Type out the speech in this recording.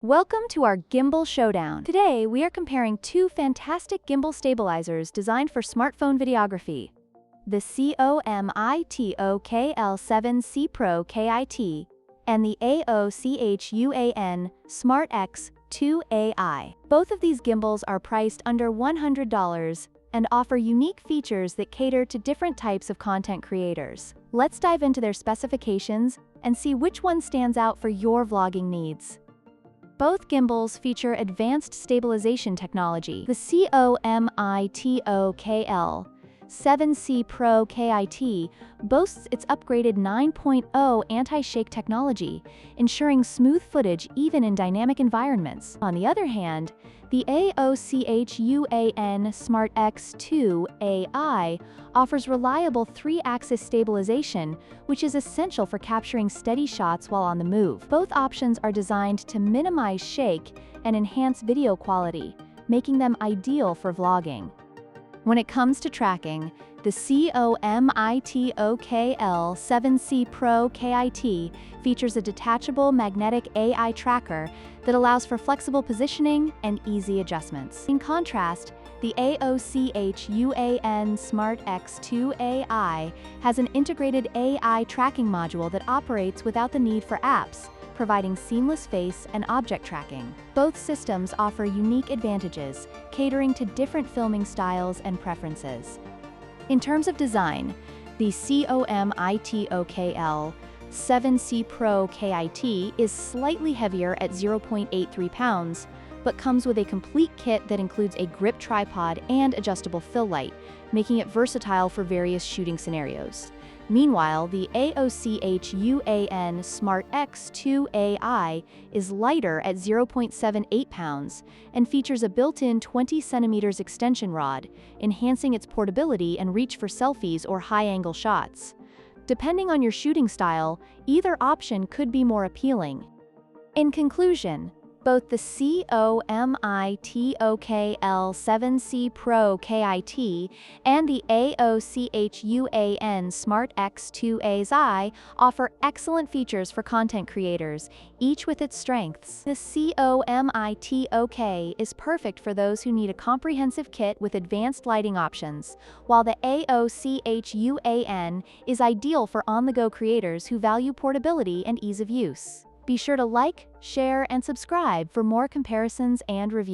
Welcome to our Gimbal Showdown. Today, we are comparing two fantastic gimbal stabilizers designed for smartphone videography. The COMITOK L7C Pro KIT and the AOCHUAN Smart X2AI. Both of these gimbals are priced under $100 and offer unique features that cater to different types of content creators. Let's dive into their specifications and see which one stands out for your vlogging needs. Both gimbals feature advanced stabilization technology. The COMITOK L7C Pro KIT boasts its upgraded 9.0 anti-shake technology, ensuring smooth footage even in dynamic environments. On the other hand, the AOCHUAN Smart X2AI offers reliable 3-axis stabilization, which is essential for capturing steady shots while on the move. Both options are designed to minimize shake and enhance video quality, making them ideal for vlogging. When it comes to tracking, the COMITOK L7C Pro KIT features a detachable magnetic AI tracker that allows for flexible positioning and easy adjustments. In contrast, the AOCHUAN Smart X2AI has an integrated AI tracking module that operates without the need for apps, providing seamless face and object tracking. Both systems offer unique advantages, catering to different filming styles and preferences. In terms of design, the COMITOK L7C Pro KIT is slightly heavier at 0.83 pounds, but comes with a complete kit that includes a grip tripod and adjustable fill light, making it versatile for various shooting scenarios. Meanwhile, the AOCHUAN Smart X2AI is lighter at 0.78 pounds and features a built-in 20 centimeters extension rod, enhancing its portability and reach for selfies or high-angle shots. Depending on your shooting style, either option could be more appealing. In conclusion, both the COMITOK L7C Pro KIT and the AOCHUAN Smart X2AI offer excellent features for content creators, each with its strengths. The COMITOK is perfect for those who need a comprehensive kit with advanced lighting options, while the AOCHUAN is ideal for on-the-go creators who value portability and ease of use. Be sure to like, share, and subscribe for more comparisons and reviews.